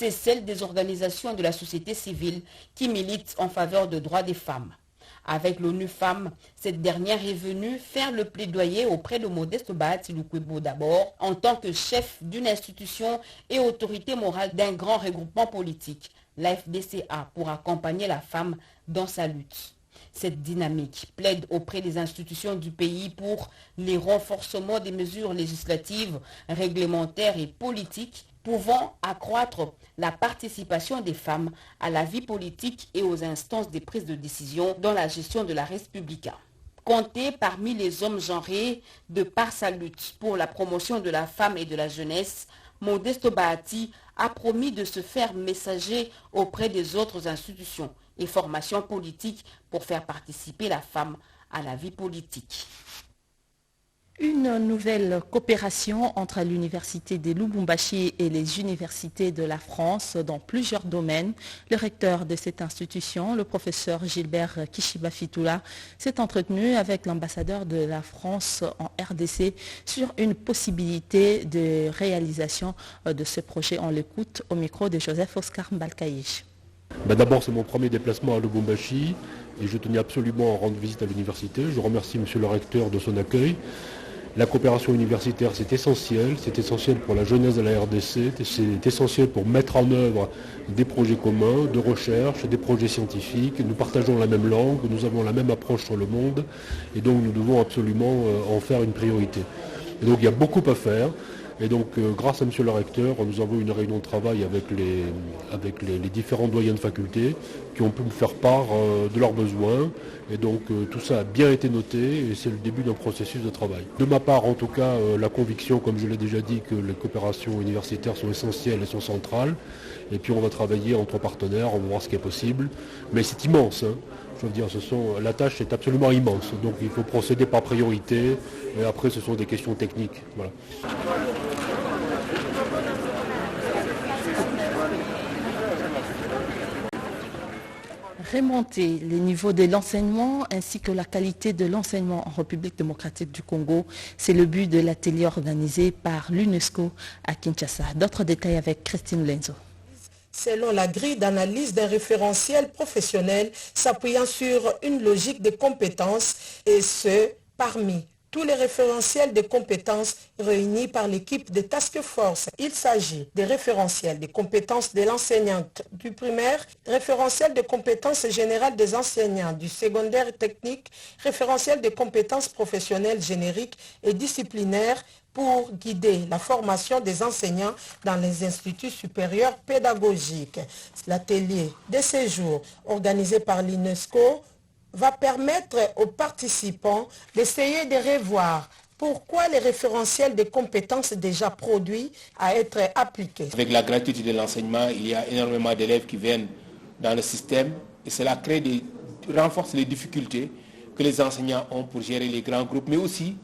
c'est celle des organisations de la société civile qui militent en faveur des droits des femmes. Avec l'ONU Femmes, cette dernière est venue faire le plaidoyer auprès de Modeste Bahati Lukwebo d'abord, en tant que chef d'une institution et autorité morale d'un grand regroupement politique, la FDCA, pour accompagner la femme dans sa lutte. Cette dynamique plaide auprès des institutions du pays pour les renforcements des mesures législatives, réglementaires et politiques pouvant accroître la participation des femmes à la vie politique et aux instances des prises de décision dans la gestion de la République. Compté parmi les hommes genrés de par sa lutte pour la promotion de la femme et de la jeunesse, Modeste Bahati a promis de se faire messager auprès des autres institutions et formations politiques pour faire participer la femme à la vie politique. Une nouvelle coopération entre l'Université de Lubumbashi et les universités de la France dans plusieurs domaines. Le recteur de cette institution, le professeur Gilbert Kishiba-Fitoula, s'est entretenu avec l'ambassadeur de la France en RDC sur une possibilité de réalisation de ce projet. On l'écoute au micro de Joseph Oscar Mbalkaïch. D'abord, c'est mon premier déplacement à Lubumbashi et je tenais absolument à rendre visite à l'université. Je remercie monsieur le recteur de son accueil. La coopération universitaire, c'est essentiel pour la jeunesse de la RDC, c'est essentiel pour mettre en œuvre des projets communs de recherche, des projets scientifiques. Nous partageons la même langue, nous avons la même approche sur le monde et donc nous devons absolument en faire une priorité. Et donc il y a beaucoup à faire. Et donc, grâce à M. le recteur, nous avons eu une réunion de travail avec les différents doyens de faculté qui ont pu me faire part de leurs besoins. Et donc, tout ça a bien été noté et c'est le début d'un processus de travail. De ma part, en tout cas, la conviction, comme je l'ai déjà dit, que les coopérations universitaires sont essentielles et sont centrales. Et puis, on va travailler entre partenaires, on va voir ce qui est possible. Mais c'est immense, hein. Je veux dire, la tâche est absolument immense. Donc, il faut procéder par priorité. Et après, ce sont des questions techniques. Voilà. Remonter les niveaux de l'enseignement ainsi que la qualité de l'enseignement en République démocratique du Congo, c'est le but de l'atelier organisé par l'UNESCO à Kinshasa. D'autres détails avec Christine Lenzo. Selon la grille d'analyse d'un référentiel professionnel s'appuyant sur une logique de compétences et ce, parmi tous les référentiels de compétences réunis par l'équipe de Task Force. Il s'agit des référentiels des compétences de l'enseignante du primaire, référentiel de compétences générales des enseignants du secondaire et technique, référentiel de compétences professionnelles génériques et disciplinaires pour guider la formation des enseignants dans les instituts supérieurs pédagogiques. L'atelier de séjour organisé par l'UNESCO va permettre aux participants d'essayer de revoir pourquoi les référentiels des compétences déjà produits à être appliqués. Avec la gratuité de l'enseignement, il y a énormément d'élèves qui viennent dans le système et cela renforce les difficultés que les enseignants ont pour gérer les grands groupes, mais aussi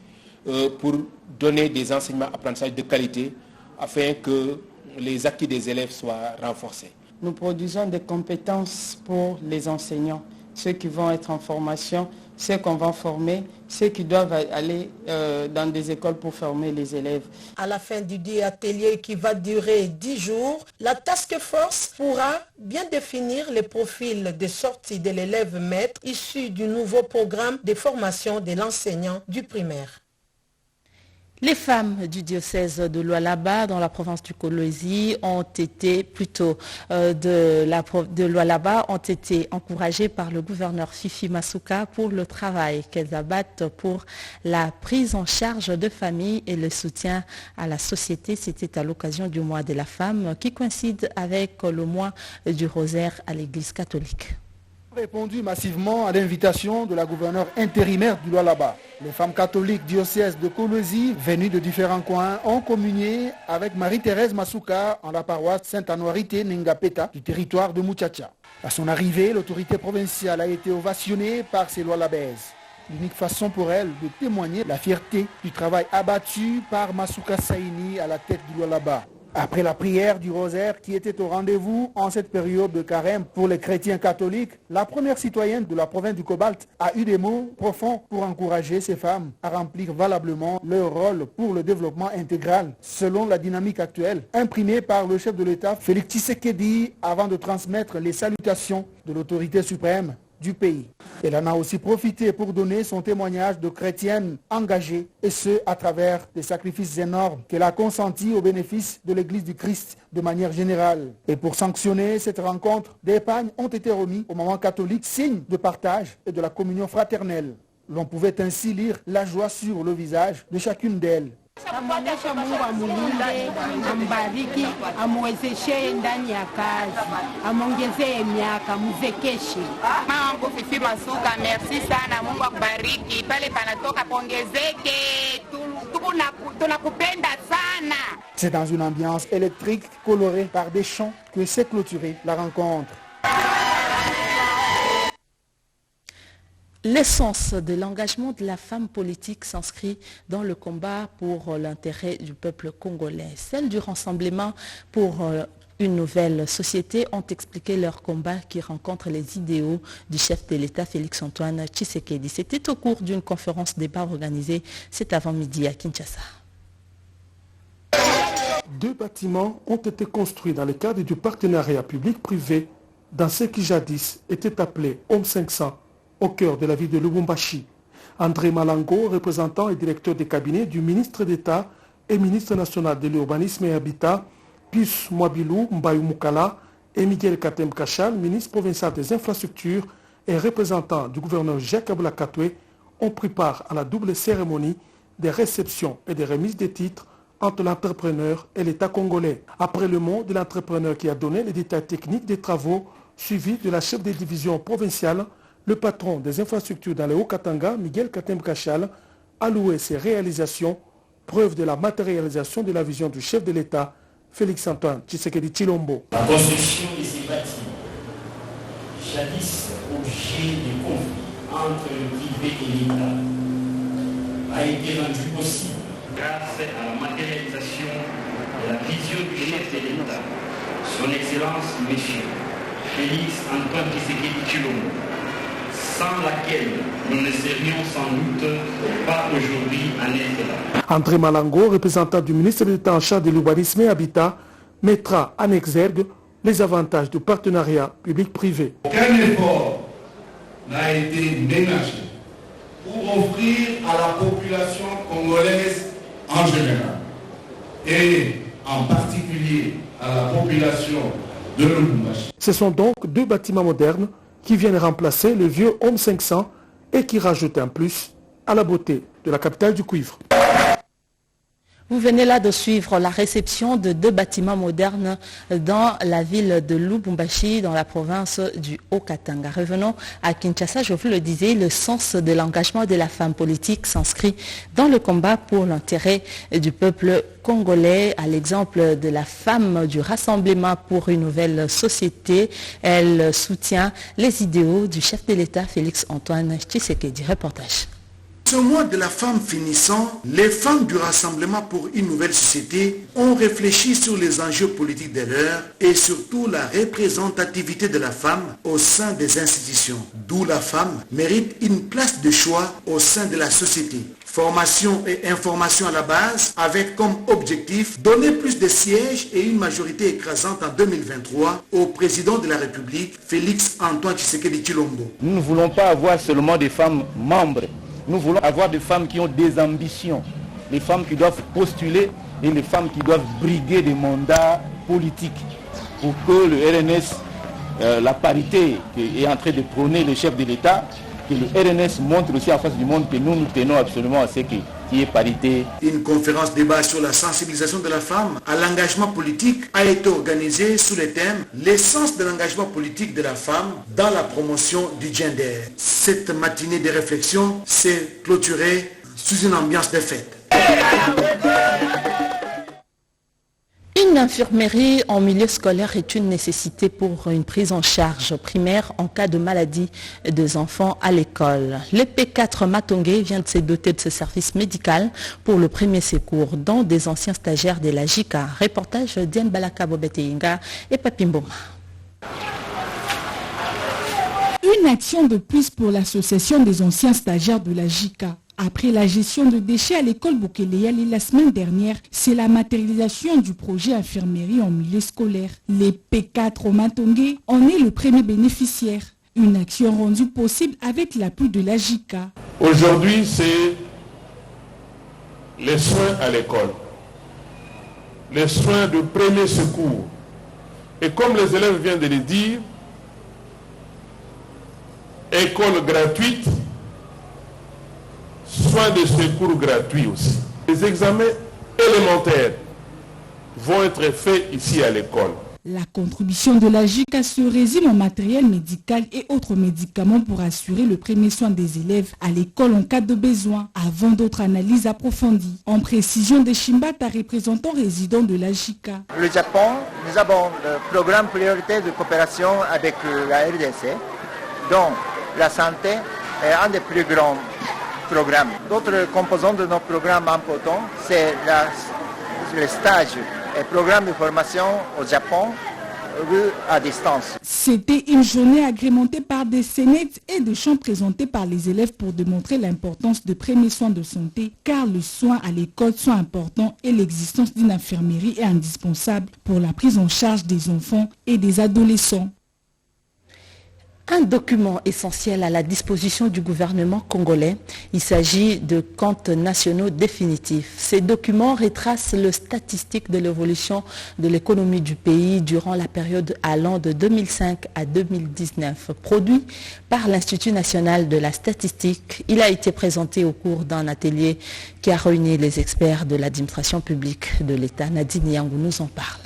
pour donner des enseignements apprentissages de qualité afin que les acquis des élèves soient renforcés. Nous produisons des compétences pour les enseignants, ceux qui vont être en formation, ceux qu'on va former, ceux qui doivent aller dans des écoles pour former les élèves. À la fin du dit atelier qui va durer 10 jours, la Task Force pourra bien définir les profils de sortie de l'élève maître issu du nouveau programme de formation de l'enseignant du primaire. Les femmes du diocèse de Lualaba dans la province du Kolwezi ont été encouragées par le gouverneur Fifi Masuka pour le travail qu'elles abattent pour la prise en charge de famille et le soutien à la société. C'était à l'occasion du mois de la femme qui coïncide avec le mois du rosaire à l'église catholique. Répondu massivement à l'invitation de la gouverneure intérimaire du Lualaba. Les femmes catholiques diocèse de Kolwezi, venues de différents coins, ont communié avec Marie-Thérèse Masuka en la paroisse Sainte-Anuarité Nengapeta du territoire de Muchacha. À son arrivée, l'autorité provinciale a été ovationnée par ses Lualabaises. L'unique façon pour elle de témoigner la fierté du travail abattu par Masuka Saini à la tête du Lualaba. Après la prière du rosaire qui était au rendez-vous en cette période de carême pour les chrétiens catholiques, la première citoyenne de la province du Cobalt a eu des mots profonds pour encourager ces femmes à remplir valablement leur rôle pour le développement intégral selon la dynamique actuelle, imprimée par le chef de l'État Félix Tshisekedi avant de transmettre les salutations de l'autorité suprême du pays. Elle en a aussi profité pour donner son témoignage de chrétienne engagée, et ce à travers des sacrifices énormes qu'elle a consentis au bénéfice de l'Église du Christ de manière générale. Et pour sanctionner cette rencontre, des pagnes ont été remis aux mamans catholiques, signe de partage et de la communion fraternelle. L'on pouvait ainsi lire la joie sur le visage de chacune d'elles. Amwonyeshe Mungu amulinde, ambariki, amwezeshe ndani ya kazi, amongezee miaka, muzekeshe. Mama Fifi Masuka, merci sana, Mungu akubariki. Pale panatoka pongezeke, tunakupenda sana. C'est dans une ambiance électrique colorée par des chants que s'est clôturée la rencontre. L'essence de l'engagement de la femme politique s'inscrit dans le combat pour l'intérêt du peuple congolais. Celles du Rassemblement pour une nouvelle société ont expliqué leur combat qui rencontre les idéaux du chef de l'État Félix-Antoine Tshisekedi. C'était au cours d'une conférence débat organisée cet avant-midi à Kinshasa. 2 bâtiments ont été construits dans le cadre du partenariat public-privé dans ce qui jadis était appelé Homme 500. Au cœur de la ville de Lubumbashi. André Malango, représentant et directeur des cabinets du ministre d'État et ministre national de l'urbanisme et habitat, Pius Mwabilou Mbayou Moukala et Miguel Katem Kachal, ministre provincial des infrastructures et représentant du gouverneur Jacques Aboula Katoué, ont pris part à la double cérémonie des réceptions et des remises des titres entre l'entrepreneur et l'État congolais. Après le mot de l'entrepreneur qui a donné les détails techniques des travaux, suivi de la chef des divisions provinciales, le patron des infrastructures dans le Haut-Katanga, Miguel Katem Kachal, a loué ses réalisations, preuve de la matérialisation de la vision du chef de l'État, Félix-Antoine Tshisekedi Tshilombo. La construction de ces bâtiments, jadis objet de conflit entre le privé et l'État, a été rendue possible grâce à la matérialisation de la vision du chef de l'État, son Excellence M. Félix-Antoine Tshisekedi Tshilombo, sans laquelle nous ne serions sans doute pas aujourd'hui en être là. André Malango, représentant du ministre d'État en charge de l'urbanisme et habitat, mettra en exergue les avantages du partenariat public-privé. Aucun effort n'a été ménagé pour offrir à la population congolaise en général et en particulier à la population de Lubumbashi. Ce sont donc 2 bâtiments modernes qui viennent remplacer le vieux Homme 500 et qui rajoutent un plus à la beauté de la capitale du cuivre. Vous venez là de suivre la réception de 2 bâtiments modernes dans la ville de Lubumbashi, dans la province du Haut-Katanga. Revenons à Kinshasa, je vous le disais, le sens de l'engagement de la femme politique s'inscrit dans le combat pour l'intérêt du peuple congolais. À l'exemple de la femme du Rassemblement pour une nouvelle société, elle soutient les idéaux du chef de l'État Félix-Antoine Tshisekedi. Reportage. Ce mois de la femme finissant, les femmes du Rassemblement pour une nouvelle société ont réfléchi sur les enjeux politiques de l'heure et surtout la représentativité de la femme au sein des institutions. D'où la femme mérite une place de choix au sein de la société. Formation et information à la base avec comme objectif donner plus de sièges et une majorité écrasante en 2023 au président de la République, Félix-Antoine Tshisekedi Tshilombo. Nous ne voulons pas avoir seulement des femmes membres. Nous voulons avoir des femmes qui ont des ambitions, les femmes qui doivent postuler et les femmes qui doivent briguer des mandats politiques pour que le RNS, la parité qui est en train de prôner le chef de l'État, que le RNS montre aussi à face du monde que nous tenons absolument à ce qu'il y ait parité. Une conférence débat sur la sensibilisation de la femme à l'engagement politique a été organisée sous le thème « L'essence de l'engagement politique de la femme dans la promotion du gender ». Cette matinée de réflexion s'est clôturée sous une ambiance de fête. Une infirmerie en milieu scolaire est une nécessité pour une prise en charge primaire en cas de maladie des enfants à l'école. Le P4 Matongé vient de se doter de ce service médical pour le premier secours, dont des anciens stagiaires de la JICA. Reportage Diane Balaka Bobeteinga et Papimboma. Une action de plus pour l'association des anciens stagiaires de la JICA. Après la gestion de déchets à l'école Boukeleyali la semaine dernière, c'est la matérialisation du projet infirmerie en milieu scolaire. Les P4 au Matongé en est le premier bénéficiaire. Une action rendue possible avec l'appui de la JICA. Aujourd'hui, c'est les soins à l'école, les soins de premier secours. Et comme les élèves viennent de le dire, école gratuite, soins de secours gratuits aussi. Les examens élémentaires vont être faits ici à l'école. La contribution de la JICA se résume en matériel médical et autres médicaments pour assurer le premier soin des élèves à l'école en cas de besoin, avant d'autres analyses approfondies. En précision de Shimbata, représentant résident de la JICA. Le Japon, nous avons le programme prioritaire de coopération avec la RDC, dont la santé est un des plus grands programmes. D'autres composants de notre programme importants, c'est le stage et programme de formation au Japon à distance. C'était une journée agrémentée par des scénettes et des chants présentés par les élèves pour démontrer l'importance de premiers soins de santé, car le soin à l'école sont importants et l'existence d'une infirmerie est indispensable pour la prise en charge des enfants et des adolescents. Un document essentiel à la disposition du gouvernement congolais. Il s'agit de comptes nationaux définitifs. Ces documents retracent les statistiques de l'évolution de l'économie du pays durant la période allant de 2005 à 2019. Produit par l'Institut national de la statistique, il a été présenté au cours d'un atelier qui a réuni les experts de l'administration publique de l'État. Nadine Yangou nous en parle.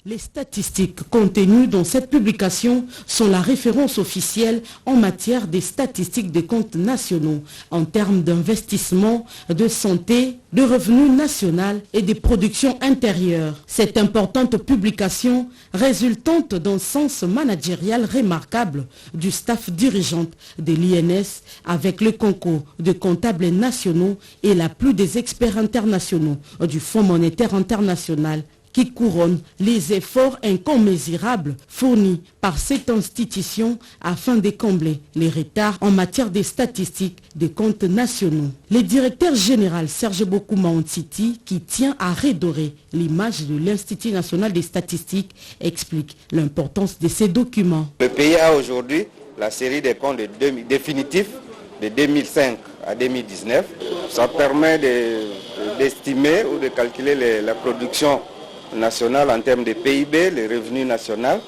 Les statistiques contenues dans cette publication sont la référence officielle en matière des statistiques des comptes nationaux en termes d'investissement, de santé, de revenus national et des productions intérieures. Cette importante publication résultante d'un sens managérial remarquable du staff dirigeant de l'INS avec le concours de comptables nationaux et l'appui des experts internationaux du Fonds monétaire international qui couronne les efforts incommensurables fournis par cette institution afin de combler les retards en matière de statistiques des comptes nationaux. Le directeur général Serge Bokouma Onsiti, qui tient à redorer l'image de l'Institut national des statistiques, explique l'importance de ces documents. Le pays a aujourd'hui la série des comptes définitifs de 2005 à 2019. Ça permet d'estimer ou de calculer la production nationale en termes de PIB, les revenus nationaux,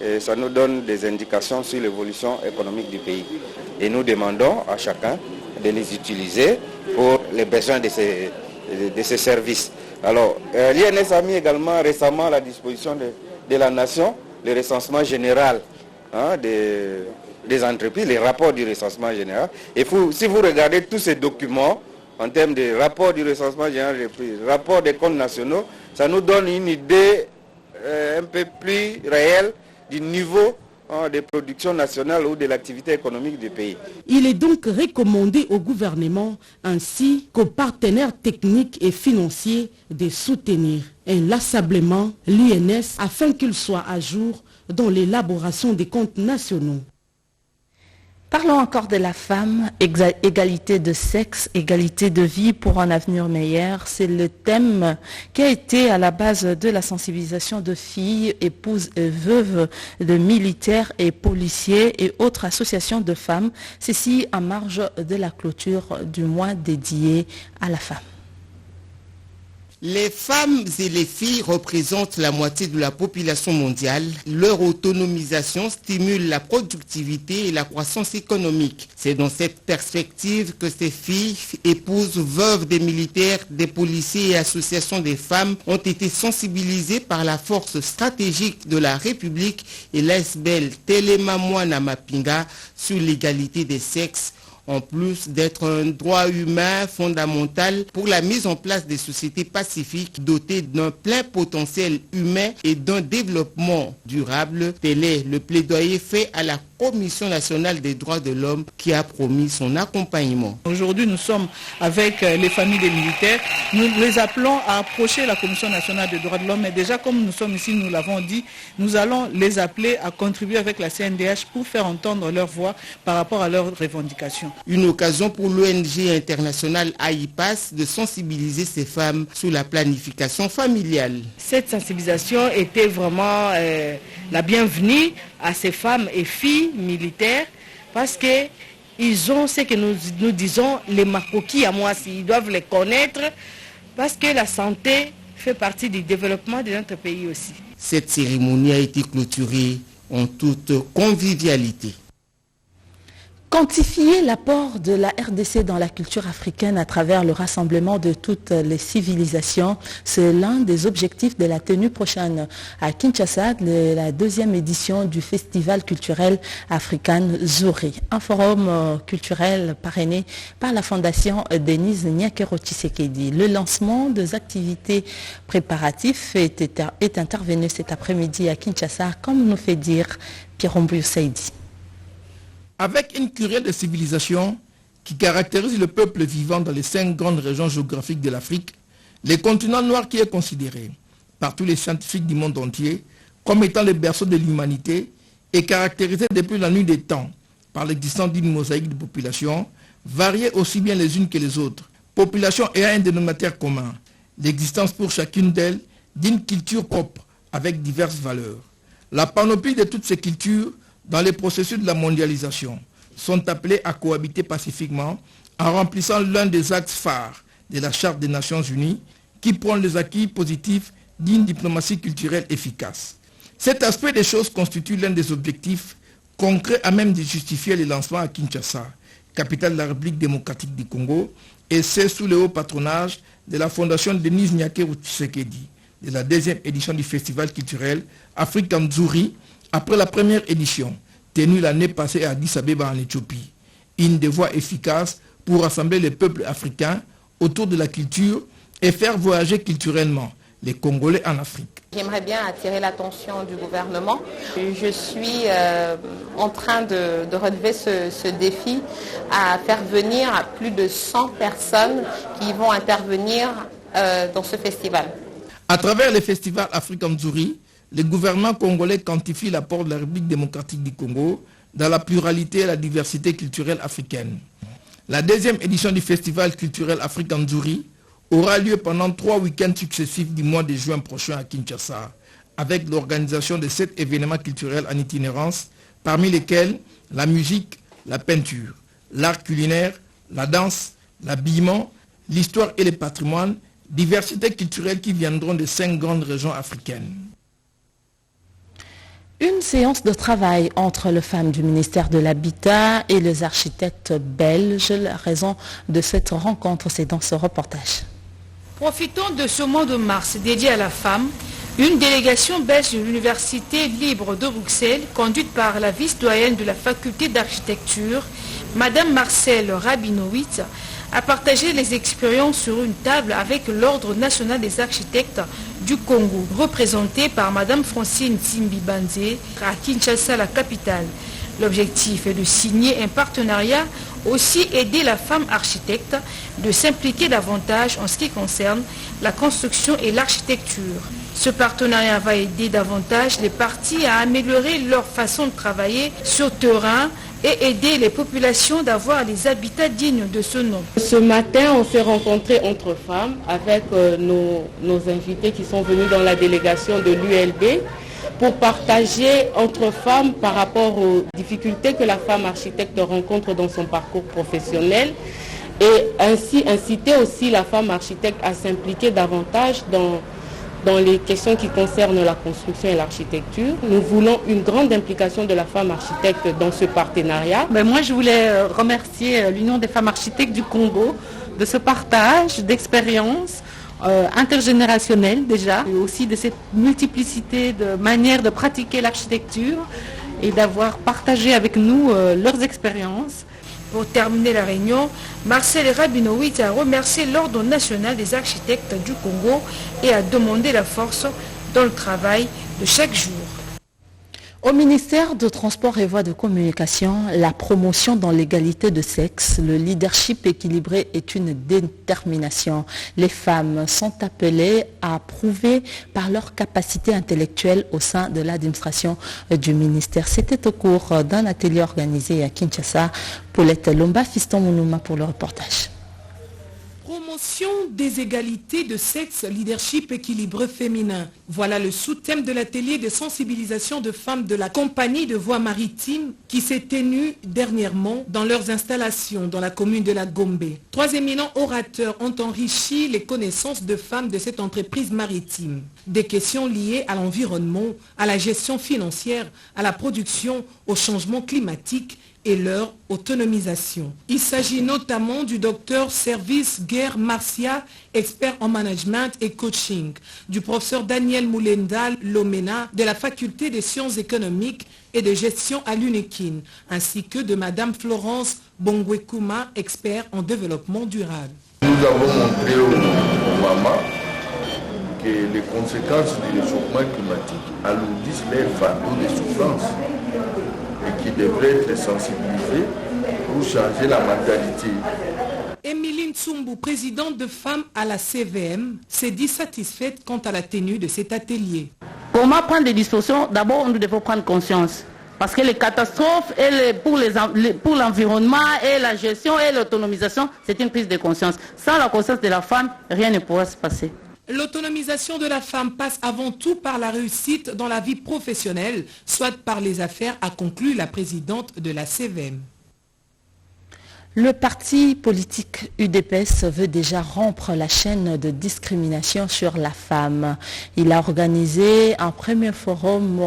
et ça nous donne des indications sur l'évolution économique du pays. Et nous demandons à chacun de les utiliser pour les besoins de ces services. Alors, l'INS a mis également récemment à la disposition de la nation le recensement général des entreprises, les rapports du recensement général. Et si vous regardez tous ces documents, en termes de rapport du recensement général des prix, rapport des comptes nationaux, ça nous donne une idée un peu plus réelle du niveau des productions nationales ou de l'activité économique du pays. Il est donc recommandé au gouvernement ainsi qu'aux partenaires techniques et financiers de soutenir inlassablement l'INS afin qu'il soit à jour dans l'élaboration des comptes nationaux. Parlons encore de la femme, égalité de sexe, égalité de vie pour un avenir meilleur. C'est le thème qui a été à la base de la sensibilisation de filles, épouses et veuves de militaires et policiers et autres associations de femmes. Ceci en marge de la clôture du mois dédié à la femme. Les femmes et les filles représentent la moitié de la population mondiale. Leur autonomisation stimule la productivité et la croissance économique. C'est dans cette perspective que ces filles, épouses, veuves des militaires, des policiers et associations des femmes ont été sensibilisées par la force stratégique de la République et l'ASBEL Telema Mwana Mapinga sur l'égalité des sexes en plus d'être un droit humain fondamental pour la mise en place des sociétés pacifiques dotées d'un plein potentiel humain et d'un développement durable. Tel est le plaidoyer fait à la Commission nationale des droits de l'homme qui a promis son accompagnement. Aujourd'hui, nous sommes avec les familles des militaires. Nous les appelons à approcher la Commission nationale des droits de l'homme. Et déjà, comme nous sommes ici, nous l'avons dit, nous allons les appeler à contribuer avec la CNDH pour faire entendre leur voix par rapport à leurs revendications. Une occasion pour l'ONG internationale AIPAS de sensibiliser ces femmes sur la planification familiale. Cette sensibilisation était vraiment la bienvenue à ces femmes et filles militaires parce qu'ils ont ce que nous disons les makoki à moi, ils doivent les connaître parce que la santé fait partie du développement de notre pays aussi. Cette cérémonie a été clôturée en toute convivialité. Quantifier l'apport de la RDC dans la culture africaine à travers le rassemblement de toutes les civilisations, c'est l'un des objectifs de la tenue prochaine à Kinshasa de la 2e édition du Festival culturel africain Zouri. Un forum culturel parrainé par la Fondation Denise Nyakero Tshisekedi. Le lancement des activités préparatives est intervenu cet après-midi à Kinshasa, comme nous fait dire Pierre Saïdi. Avec une kyrielle de civilisation qui caractérise le peuple vivant dans les 5 grandes régions géographiques de l'Afrique, le continent noir qui est considéré par tous les scientifiques du monde entier comme étant le berceau de l'humanité est caractérisé depuis la nuit des temps par l'existence d'une mosaïque de populations variées aussi bien les unes que les autres, populations ayant un dénominateur commun, l'existence pour chacune d'elles d'une culture propre avec diverses valeurs. La panoplie de toutes ces cultures dans les processus de la mondialisation, sont appelés à cohabiter pacifiquement en remplissant l'un des axes phares de la Charte des Nations Unies qui prend les acquis positifs d'une diplomatie culturelle efficace. Cet aspect des choses constitue l'un des objectifs concrets à même de justifier le lancement à Kinshasa, capitale de la République démocratique du Congo, et c'est sous le haut patronage de la Fondation Denise Nyakero Tshisekedi, de la 2e édition du Festival culturel African Zouri, après la première édition, tenue l'année passée à Addis Abeba en Éthiopie. Une des voies efficaces pour rassembler les peuples africains autour de la culture et faire voyager culturellement les Congolais en Afrique. J'aimerais bien attirer l'attention du gouvernement. Je suis en train de relever ce défi à faire venir plus de 100 personnes qui vont intervenir dans ce festival. À travers le festival African Zouri, le gouvernement congolais quantifie l'apport de la République démocratique du Congo dans la pluralité et la diversité culturelle africaine. La 2e édition du Festival culturel African Zouri aura lieu pendant 3 week-ends successifs du mois de juin prochain à Kinshasa, avec l'organisation de 7 événements culturels en itinérance, parmi lesquels la musique, la peinture, l'art culinaire, la danse, l'habillement, l'histoire et le patrimoine, diversité culturelle qui viendront de 5 grandes régions africaines. Une séance de travail entre les femmes du ministère de l'Habitat et les architectes belges. La raison de cette rencontre, c'est dans ce reportage. Profitons de ce mois de mars dédié à la femme. Une délégation belge de l'Université libre de Bruxelles, conduite par la vice-doyenne de la faculté d'architecture, Madame Marcel Rabinowitz, a partagé les expériences sur une table avec l'Ordre national des architectes du Congo, représenté par Madame Francine Tsimbi Banze à Kinshasa, la capitale. L'objectif est de signer un partenariat, aussi aider la femme architecte de s'impliquer davantage en ce qui concerne la construction et l'architecture. Ce partenariat va aider davantage les parties à améliorer leur façon de travailler sur terrain et aider les populations d'avoir des habitats dignes de ce nom. Ce matin, on s'est rencontrés entre femmes avec nos invités qui sont venus dans la délégation de l'ULB pour partager entre femmes par rapport aux difficultés que la femme architecte rencontre dans son parcours professionnel et ainsi inciter aussi la femme architecte à s'impliquer davantage dans les questions qui concernent la construction et l'architecture. Nous voulons une grande implication de la femme architecte dans ce partenariat. Moi, je voulais remercier l'Union des femmes architectes du Congo de ce partage d'expériences intergénérationnelles déjà, et aussi de cette multiplicité de manières de pratiquer l'architecture et d'avoir partagé avec nous leurs expériences. Pour terminer la réunion, Marcel Rabinowitz a remercié l'Ordre national des architectes du Congo et a demandé la force dans le travail de chaque jour. Au ministère de Transport et Voies de Communication, la promotion dans l'égalité de sexe, le leadership équilibré est une détermination. Les femmes sont appelées à prouver par leur capacité intellectuelle au sein de l'administration du ministère. C'était au cours d'un atelier organisé à Kinshasa. Paulette Lomba, Fiston Mounouma pour le reportage. Promotion des égalités de sexe, leadership équilibré féminin. Voilà le sous-thème de l'atelier de sensibilisation de femmes de la compagnie de voies maritimes qui s'est tenu dernièrement dans leurs installations dans la commune de la Gombe. 3 éminents orateurs ont enrichi les connaissances de femmes de cette entreprise maritime. Des questions liées à l'environnement, à la gestion financière, à la production, au changement climatique et leur autonomisation. Il s'agit notamment du docteur Service Guerre Marcia, expert en management et coaching, du professeur Daniel Moulendal Lomena de la faculté des sciences économiques et de gestion à l'UNEKIN, ainsi que de madame Florence Bongwekuma, expert en développement durable. Nous avons montré aux mamans que les conséquences du réchauffement climatique alourdissent les fardeaux des souffrances et qui devraient être sensibilisés pour changer la mentalité. Émilie Tsumbu, présidente de Femmes à la CVM, s'est dit satisfaite quant à la tenue de cet atelier. Comment prendre des dispositions? D'abord, nous devons prendre conscience. Parce que les catastrophes pour l'environnement et la gestion et l'autonomisation, c'est une prise de conscience. Sans la conscience de la femme, rien ne pourra se passer. L'autonomisation de la femme passe avant tout par la réussite dans la vie professionnelle, soit par les affaires, a conclu la présidente de la CVM. Le parti politique UDPS veut déjà rompre la chaîne de discrimination sur la femme. Il a organisé un premier forum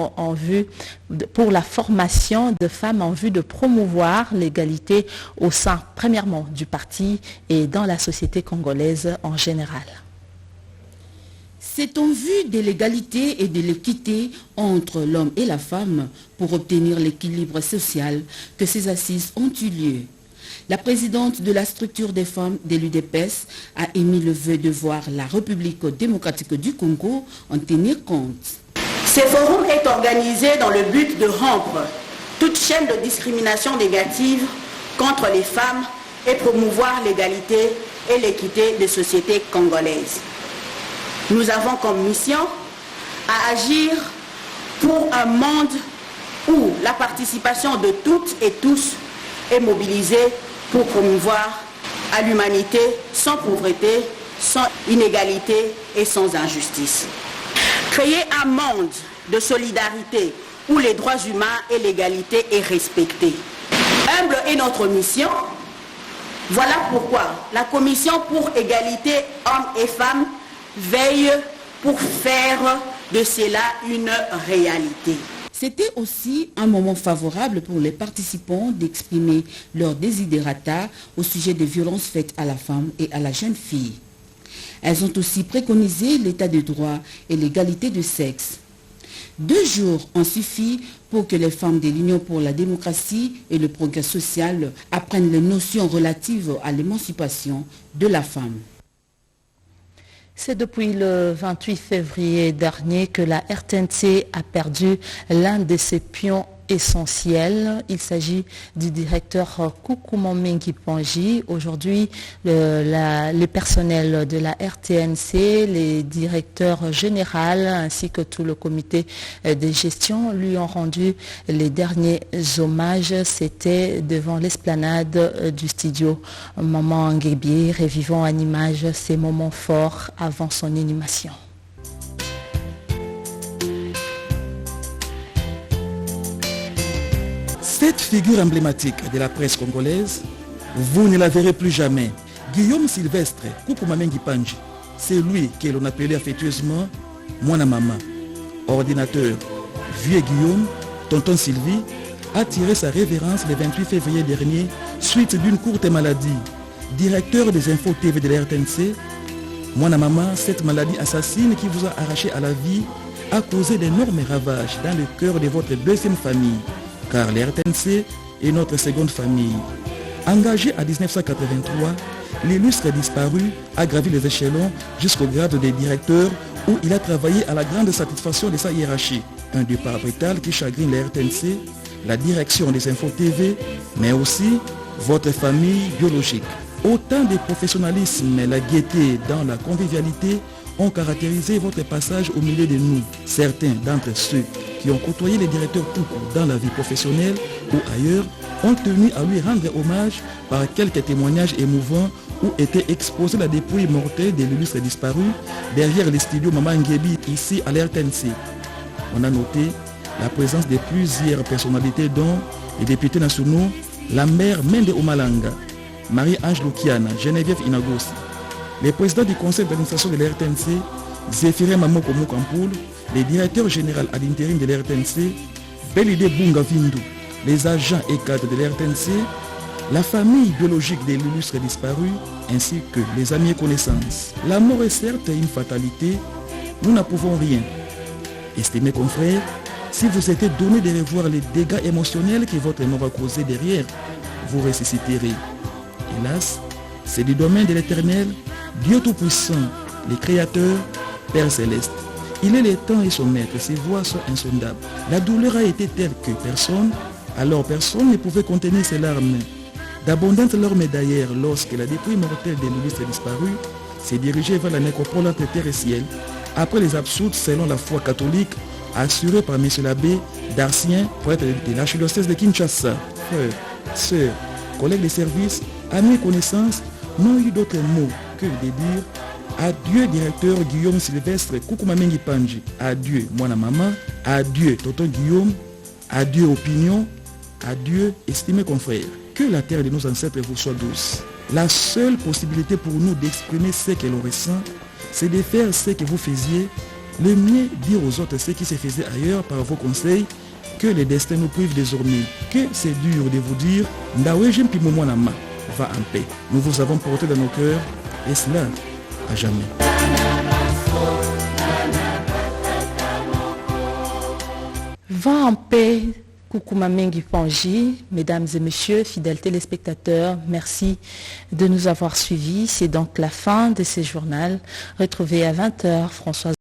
pour la formation de femmes en vue de promouvoir l'égalité au sein, premièrement, du parti et dans la société congolaise en général. C'est en vue de l'égalité et de l'équité entre l'homme et la femme pour obtenir l'équilibre social que ces assises ont eu lieu. La présidente de la structure des femmes de l'UDPS a émis le vœu de voir la République démocratique du Congo en tenir compte. Ce forum est organisé dans le but de rompre toute chaîne de discrimination négative contre les femmes et promouvoir l'égalité et l'équité des sociétés congolaises. Nous avons comme mission à agir pour un monde où la participation de toutes et tous est mobilisée pour promouvoir à l'humanité sans pauvreté, sans inégalité et sans injustice. Créer un monde de solidarité où les droits humains et l'égalité est respectée. Humble est notre mission. Voilà pourquoi la Commission pour égalité hommes et femmes veille pour faire de cela une réalité. C'était aussi un moment favorable pour les participants d'exprimer leurs desiderata au sujet des violences faites à la femme et à la jeune fille. Elles ont aussi préconisé l'état de droit et l'égalité de sexe. 2 jours ont suffi pour que les femmes de l'Union pour la démocratie et le progrès social apprennent les notions relatives à l'émancipation de la femme. C'est depuis le 28 février dernier que la RTNC a perdu l'un de ses pions essentiels. Il s'agit du directeur Koukouma Mengi Pangi. Aujourd'hui, les personnels de la RTNC, les directeurs généraux ainsi que tout le comité de gestion lui ont rendu les derniers hommages. C'était devant l'esplanade du studio Maman Nguébié, revivant en image ces moments forts avant son inhumation. Cette figure emblématique de la presse congolaise, vous ne la verrez plus jamais. Guillaume Sylvestre Koukouma Mengi Pangi, c'est lui que l'on appelait affectueusement Mwana Mama. Ordinateur, vieux Guillaume, tonton Sylvie, a tiré sa révérence le 28 février dernier suite d'une courte maladie. Directeur des infos TV de la RTNC, Mwana Mama, cette maladie assassine qui vous a arraché à la vie a causé d'énormes ravages dans le cœur de votre deuxième famille, car la RTNC est notre seconde famille. Engagé en 1983, l'illustre disparu a gravi les échelons jusqu'au grade de directeur où il a travaillé à la grande satisfaction de sa hiérarchie. Un départ brutal qui chagrine la RTNC, la direction des Infos TV, mais aussi votre famille biologique. Autant de professionnalisme et la gaieté dans la convivialité ont caractérisé votre passage au milieu de nous. Certains d'entre ceux qui ont côtoyé le directeur Koukou dans la vie professionnelle ou ailleurs ont tenu à lui rendre hommage par quelques témoignages émouvants où était exposée la dépouille mortelle de l'illustre disparu derrière les studios Maman Ngebi ici à l'RTNC. On a noté la présence de plusieurs personnalités dont les députés nationaux, la mère Mende Omalanga, Marie-Ange Lukiana, Geneviève Inagosi, les présidents du conseil d'administration de l'RTNC, Zéphiré Mamoko Mokampoul, les directeurs généraux à l'intérim de l'RTNC, Belide Bunga Vindu, les agents et cadres de l'RTNC, la famille biologique de l'illustre disparu, ainsi que les amis et connaissances. La mort est certes une fatalité, nous n'en pouvons rien. Estimés confrères, si vous étiez donné de revoir les dégâts émotionnels que votre mort a causé derrière, vous ressusciterez. Hélas, c'est du domaine de l'Éternel, Dieu Tout-Puissant, le Créateur, Père Céleste. Il est le temps et son maître, ses voies sont insondables. La douleur a été telle que personne ne pouvait contenir ses larmes. D'abondantes larmes d'ailleurs lorsque la dépouille mortelle de l'illustre disparu s'est dirigée vers la nécropole entre terre et ciel, après les absoutes selon la foi catholique assurée par M. l'abbé Darcien, prêtre de l'archidiocèse de Kinshasa. Frères, sœurs, collègues de service, amis et connaissances n'ont eu d'autre mot que de dire adieu directeur Guillaume Sylvestre Koukoumamengi Panji, adieu Mwana Maman, adieu Tonton Guillaume, adieu opinion, adieu estimés confrères. Que la terre de nos ancêtres vous soit douce. La seule possibilité pour nous d'exprimer ce que l'on ressent, c'est de faire ce que vous faisiez, le mieux dire aux autres ce qui se faisait ailleurs par vos conseils, que le destin nous prive désormais. Que c'est dur de vous dire, Ndawe Jempimo Mwanama va en paix. Nous vous avons porté dans nos cœurs, et cela à jamais. Va en paix. Koukoumamengi Panji, mesdames et messieurs, fidèles téléspectateurs, merci de nous avoir suivis. C'est donc la fin de ce journal. Retrouvez à 20h Françoise